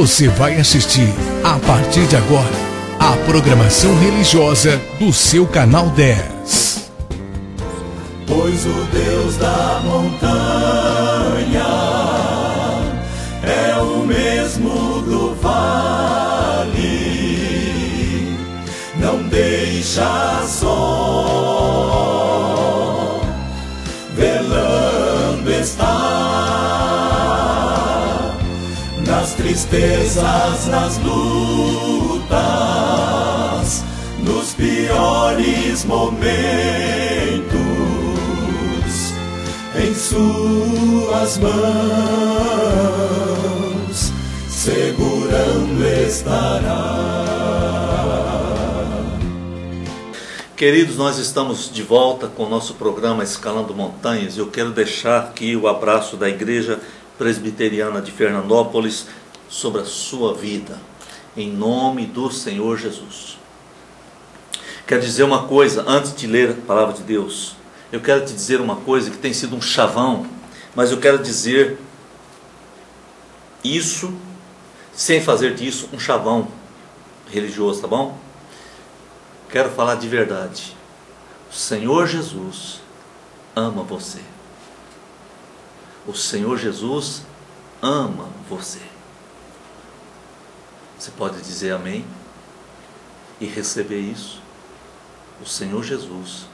Você vai assistir, a partir de agora, a programação religiosa do seu canal 10. Pois o Deus da montanha é o mesmo do vale, não deixa só, velando está, nas tristezas, nas lutas, nos piores momentos, em suas mãos segurando estará. Queridos, nós estamos de volta com o nosso programa Escalando Montanhas. Eu quero deixar aqui o abraço da Igreja Presbiteriana de Fernandópolis sobre a sua vida, em nome do Senhor Jesus. Quero dizer uma coisa antes de ler a palavra de Deus. Eu quero te dizer uma coisa que tem sido um chavão, mas eu quero dizer isso sem fazer disso um chavão religioso, tá bom? Quero falar de verdade. O Senhor Jesus ama você. O Senhor Jesus ama você. Você pode dizer amém e receber isso. O Senhor Jesus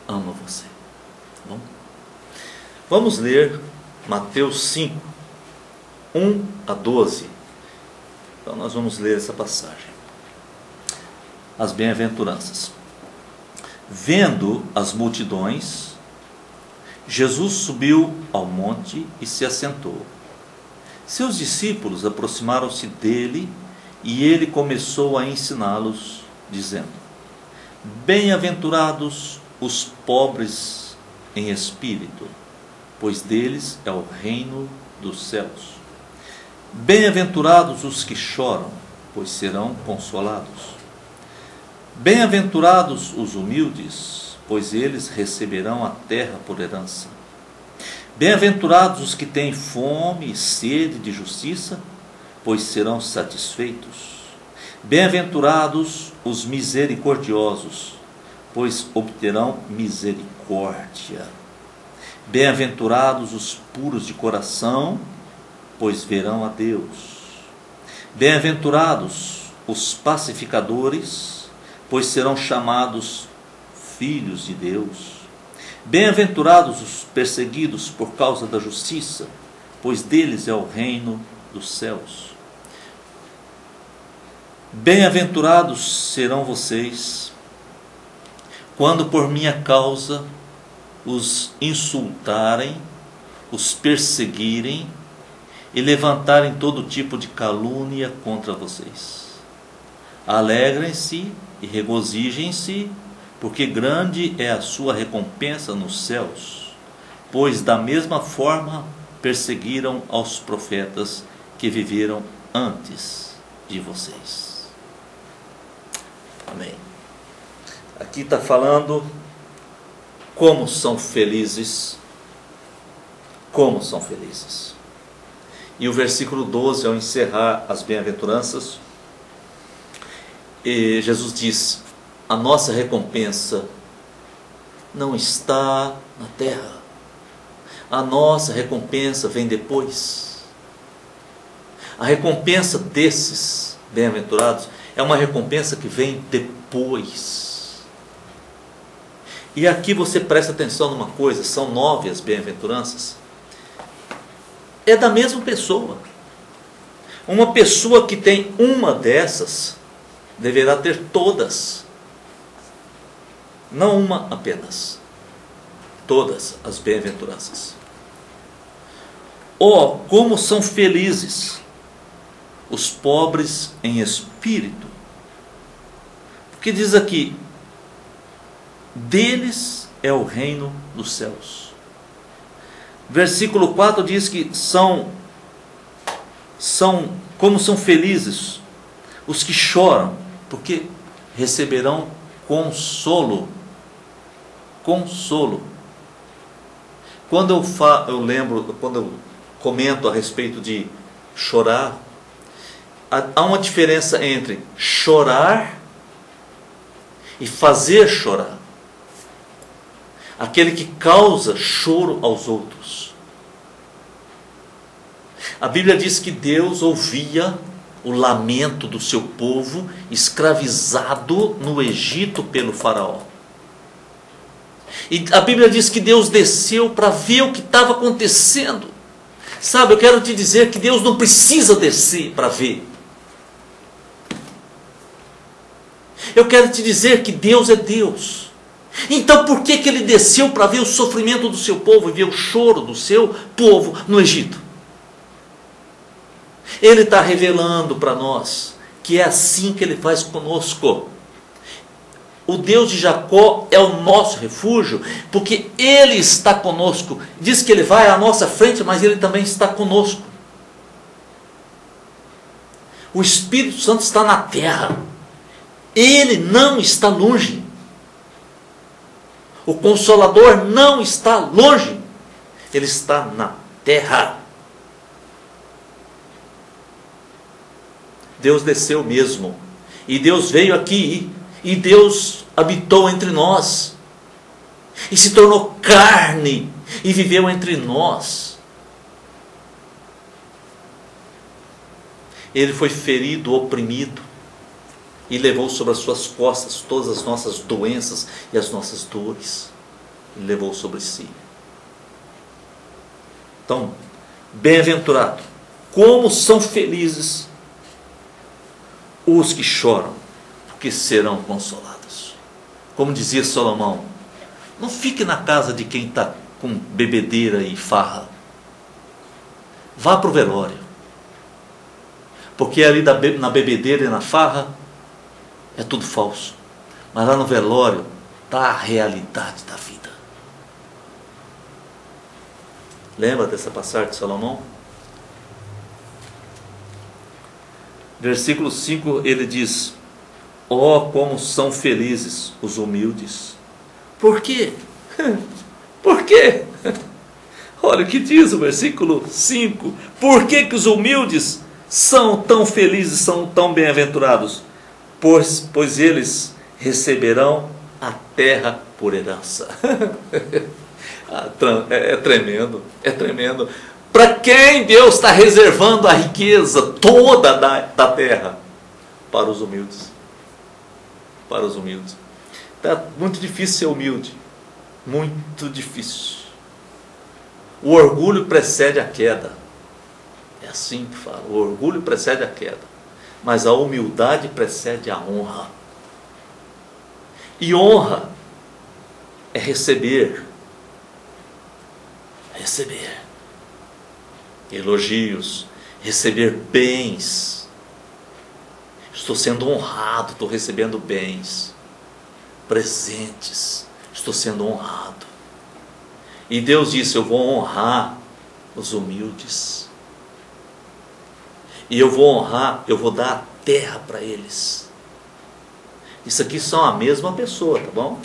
ama você. Tá bom? Vamos ler Mateus 5, 1 a 12. Então nós vamos ler essa passagem. As bem-aventuranças. Vendo as multidões, Jesus subiu ao monte e se assentou. Seus discípulos aproximaram-se dele e ele começou a ensiná-los, dizendo: Bem-aventurados os pobres em espírito, pois deles é o reino dos céus. Bem-aventurados os que choram, pois serão consolados. Bem-aventurados os humildes, pois eles receberão a terra por herança. Bem-aventurados os que têm fome e sede de justiça, pois serão satisfeitos. Bem-aventurados os misericordiosos, pois obterão misericórdia. Bem-aventurados os puros de coração, pois verão a Deus. Bem-aventurados os pacificadores, pois serão chamados filhos de Deus. Bem-aventurados os perseguidos por causa da justiça, pois deles é o reino dos céus. Bem-aventurados serão vocês, quando por minha causa os insultarem, os perseguirem e levantarem todo tipo de calúnia contra vocês. Alegrem-se e regozijem-se, porque grande é a sua recompensa nos céus, pois da mesma forma perseguiram aos profetas que viveram antes de vocês. Amém. Aqui está falando como são felizes, E o versículo 12, ao encerrar as bem-aventuranças, Jesus diz: a nossa recompensa não está na terra. A nossa recompensa vem depois. A recompensa desses bem-aventurados é uma recompensa que vem depois. E aqui você presta atenção numa coisa, são 9 as bem-aventuranças. É da mesma pessoa. Uma pessoa que tem uma dessas deverá ter todas. Não uma apenas. Todas as bem-aventuranças. Oh, como são felizes os pobres em espírito. Porque diz aqui: deles é o reino dos céus. Versículo 4 diz que como são felizes os que choram, porque receberão consolo. Consolo. Quando eu comento a respeito de chorar, Há uma diferença entre chorar e fazer chorar. Aquele que causa choro aos outros. A Bíblia diz que Deus ouvia o lamento do seu povo escravizado no Egito pelo faraó. E a Bíblia diz que Deus desceu para ver o que estava acontecendo. Sabe, eu quero te dizer que Deus não precisa descer para ver. Eu quero te dizer que Deus é Deus. Então por que Ele desceu para ver o sofrimento do seu povo e ver o choro do seu povo no Egito? Ele está revelando para nós que é assim que Ele faz conosco. O Deus de Jacó é o nosso refúgio, porque Ele está conosco. Diz que Ele vai à nossa frente, mas Ele também está conosco. O Espírito Santo está na terra. Ele não está longe. O Consolador não está longe. Ele está na terra. Deus desceu mesmo. E Deus veio aqui. E Deus habitou entre nós. E se tornou carne. E viveu entre nós. Ele foi ferido, oprimido. E levou sobre as suas costas todas as nossas doenças e as nossas dores. Ele levou sobre si. Então, bem-aventurado. Como são felizes os que choram, porque serão consolados. Como dizia Salomão, não fique na casa de quem está com bebedeira e farra. Vá para o velório. Porque ali na bebedeira e na farra é tudo falso. Mas lá no velório está a realidade da vida. Lembra dessa passagem de Salomão? Versículo 5 ele diz: ó, como são felizes os humildes. Por quê? Por quê? Olha o que diz o versículo 5. Por que os humildes são tão felizes, são tão bem-aventurados? Pois eles receberão a terra por herança. É tremendo, é tremendo. Para quem Deus está reservando a riqueza toda da terra? Para os humildes. Para os humildes. Está muito difícil ser humilde. Muito difícil. O orgulho precede a queda. É assim que fala. O orgulho precede a queda. Mas a humildade precede a honra. E honra é receber. Receber elogios, receber bens. Estou sendo honrado, estou recebendo bens, presentes, estou sendo honrado. E Deus disse: eu vou honrar os humildes. E eu vou honrar, eu vou dar a terra para eles. Isso aqui são a mesma pessoa, tá bom?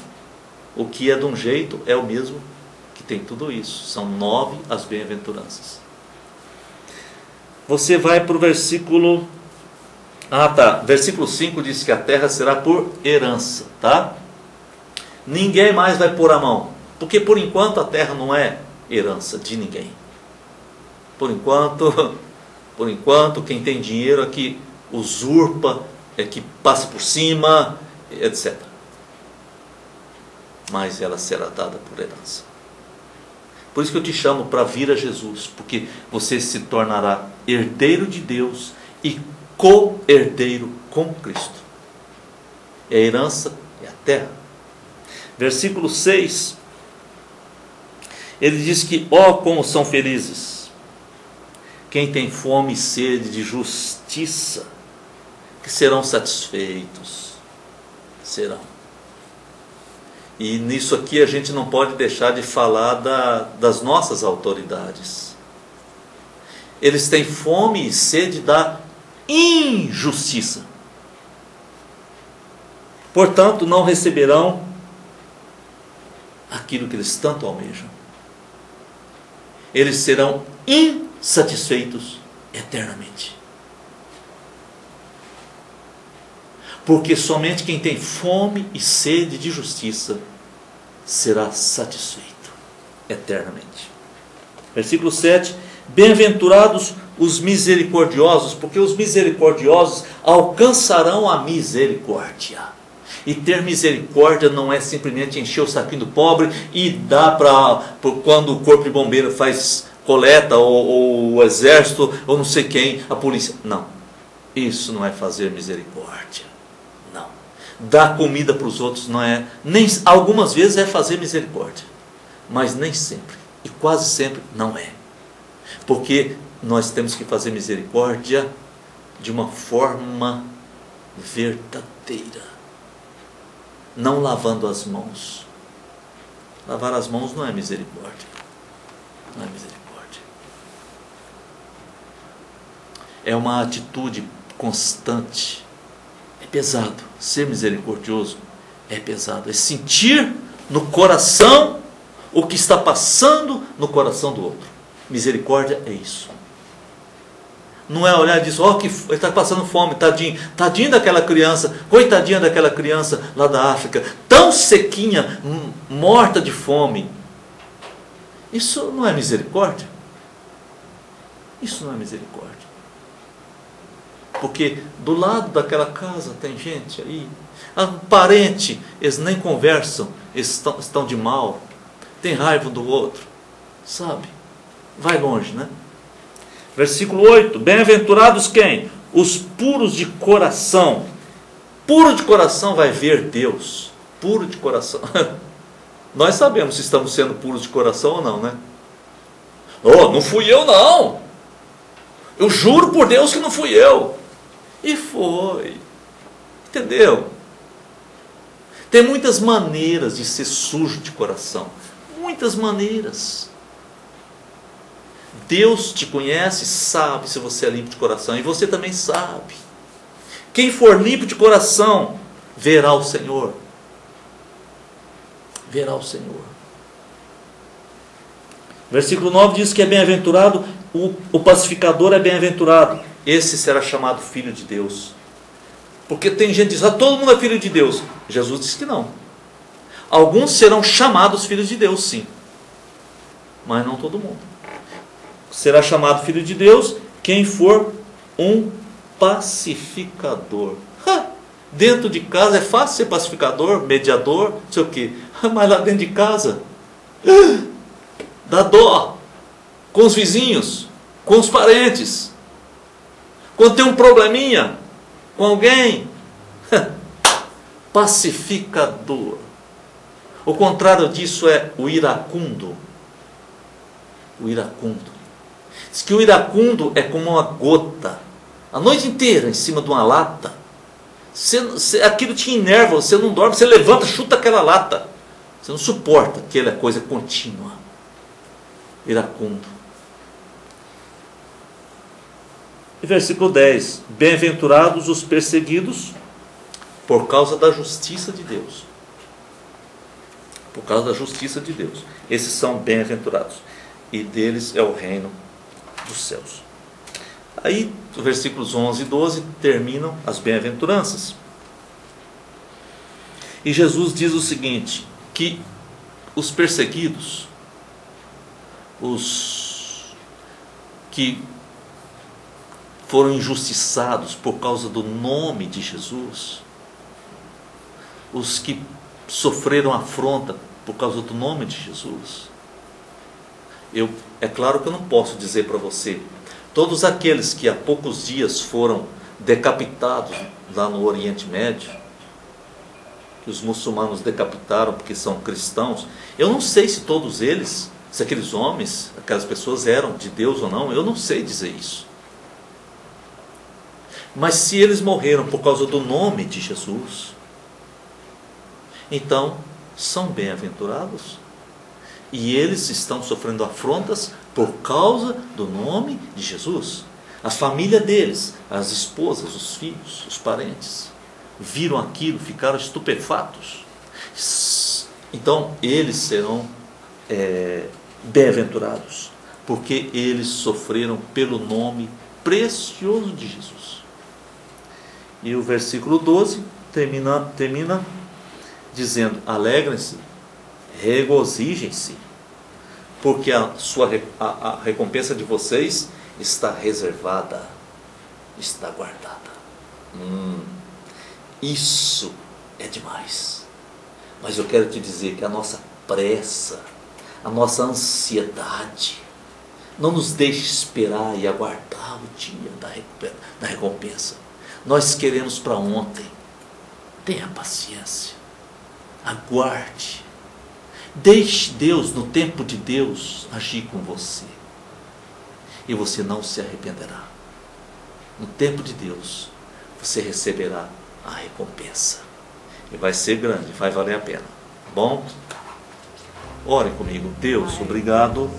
O que é de um jeito é o mesmo que tem tudo isso. São 9 as bem-aventuranças. Você vai para o versículo... Versículo 5 diz que a terra será por herança, tá? Ninguém mais vai pôr a mão. Porque por enquanto a terra não é herança de ninguém. Por enquanto, quem tem dinheiro é que usurpa, é que passa por cima, etc. Mas ela será dada por herança. Por isso que eu te chamo para vir a Jesus, porque você se tornará herdeiro de Deus e co-herdeiro com Cristo. É a herança, é a terra. Versículo 6, ele diz que, ó, como são felizes quem tem fome e sede de justiça, que serão satisfeitos. Serão. E nisso aqui a gente não pode deixar de falar das nossas autoridades. Eles têm fome e sede da injustiça. Portanto, não receberão aquilo que eles tanto almejam. Eles serão insatisfeitos eternamente. porque somente quem tem fome e sede de justiça será satisfeito eternamente. Versículo 7, bem-aventurados os misericordiosos, porque os misericordiosos alcançarão a misericórdia. E ter misericórdia não é simplesmente encher o saquinho do pobre e dar para quando o corpo de bombeiro faz coleta, ou o exército, ou não sei quem, a polícia. Não, isso não é fazer misericórdia. Não. Dar comida para os outros não é, nem algumas vezes é fazer misericórdia, mas nem sempre, e quase sempre não é. Porque nós temos que fazer misericórdia de uma forma verdadeira, não lavando as mãos. Lavar as mãos não é misericórdia. Não é misericórdia. É uma atitude constante. É pesado. Ser misericordioso é pesado. É sentir no coração o que está passando no coração do outro. Misericórdia é isso. Não é olhar e dizer, ó, que ele está passando fome, tadinho, tadinho daquela criança, coitadinha daquela criança lá da África, tão sequinha, morta de fome. Isso não é misericórdia. Isso não é misericórdia. Porque do lado daquela casa tem gente aí, um parente, eles nem conversam, eles estão de mal, tem raiva do outro, sabe? Vai longe, né? Versículo 8, bem-aventurados quem? Os puros de coração. Puro de coração vai ver Deus. Puro de coração. Nós sabemos se estamos sendo puros de coração ou não, né? Oh, não fui eu não. Eu juro por Deus que não fui eu. E foi. Entendeu? Tem muitas maneiras de ser sujo de coração. Muitas maneiras. Deus te conhece, sabe se você é limpo de coração. E você também sabe. Quem for limpo de coração, verá o Senhor. Verá o Senhor. Versículo 9 diz que é bem-aventurado, o pacificador é bem-aventurado. Esse será chamado filho de Deus. Porque tem gente que diz, todo mundo é filho de Deus. Jesus disse que não. Alguns serão chamados filhos de Deus, sim. Mas não todo mundo. Será chamado filho de Deus quem for um pacificador. Dentro de casa é fácil ser pacificador, mediador, não sei o quê. Mas lá dentro de casa, dá dó. Com os vizinhos, com os parentes. Quando tem um probleminha com alguém, pacificador. O contrário disso é o iracundo. O iracundo. Diz que o iracundo é como uma gota, a noite inteira em cima de uma lata. Aquilo te enerva, você não dorme, você levanta, chuta aquela lata. Você não suporta aquela coisa contínua. Iracundo. E versículo 10. Bem-aventurados os perseguidos por causa da justiça de Deus. Por causa da justiça de Deus. Esses são bem-aventurados. E deles é o reino dos céus. Aí, os versículos 11 e 12 terminam as bem-aventuranças. E Jesus diz o seguinte, que os perseguidos, os que foram injustiçados por causa do nome de Jesus, os que sofreram afronta por causa do nome de Jesus, é claro que eu não posso dizer para você, todos aqueles que há poucos dias foram decapitados lá no Oriente Médio, que os muçulmanos decapitaram porque são cristãos, eu não sei se todos eles, se aqueles homens, aquelas pessoas eram de Deus ou não, eu não sei dizer isso. Mas se eles morreram por causa do nome de Jesus, então são bem-aventurados. E eles estão sofrendo afrontas por causa do nome de Jesus. A família deles, as esposas, os filhos, os parentes, viram aquilo, ficaram estupefatos. Então eles serão bem-aventurados, porque eles sofreram pelo nome precioso de Jesus. E o versículo 12 termina dizendo: alegrem-se, regozijem-se, porque a recompensa de vocês está reservada, está guardada. Isso é demais. Mas eu quero te dizer que a nossa pressa, a nossa ansiedade, não nos deixe esperar e aguardar o dia da recompensa. Nós queremos para ontem. Tenha paciência, aguarde, deixe Deus, no tempo de Deus, agir com você, e você não se arrependerá. No tempo de Deus você receberá a recompensa, e vai ser grande, vai valer a pena, tá bom? Orem comigo. Deus, obrigado,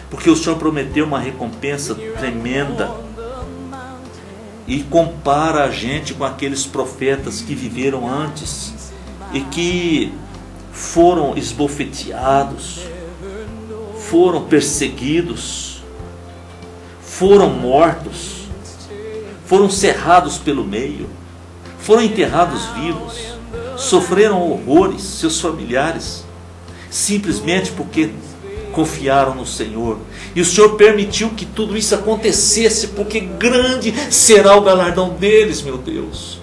porque o Senhor prometeu uma recompensa tremenda, e compara a gente com aqueles profetas que viveram antes e que foram esbofeteados, foram perseguidos, foram mortos, foram cerrados pelo meio, foram enterrados vivos, sofreram horrores, seus familiares, simplesmente porque confiaram no Senhor. E o Senhor permitiu que tudo isso acontecesse, porque grande será o galardão deles, meu Deus.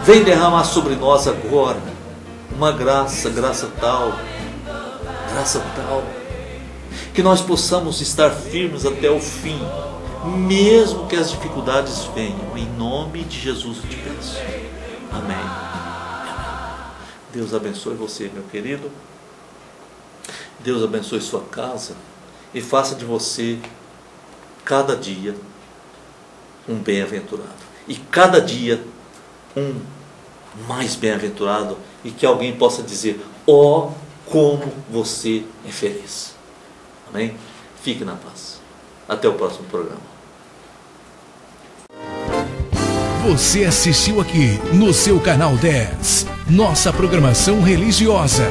Vem derramar sobre nós agora uma graça tal, que nós possamos estar firmes até o fim, mesmo que as dificuldades venham. Em nome de Jesus eu te peço. Amém. Deus abençoe você, meu querido. Deus abençoe sua casa e faça de você, cada dia, um bem-aventurado. E cada dia, um mais bem-aventurado. E que alguém possa dizer: como você é feliz. Amém? Fique na paz. Até o próximo programa. Você assistiu aqui no seu canal 10, nossa programação religiosa.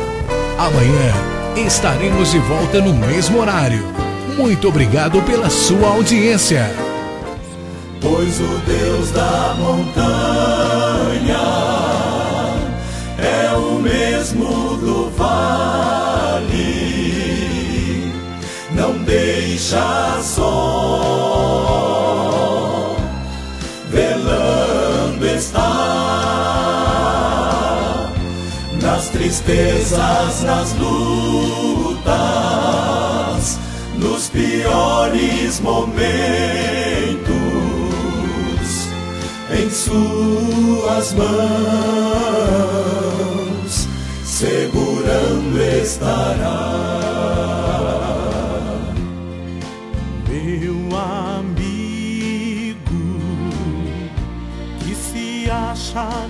Amanhã estaremos de volta no mesmo horário. Muito obrigado pela sua audiência. Pois o Deus da montanha é o mesmo do vale, não deixa só, velando está, nas tristezas, nas lutas, nos piores momentos, em suas mãos segurando estará. Meu amigo que se acha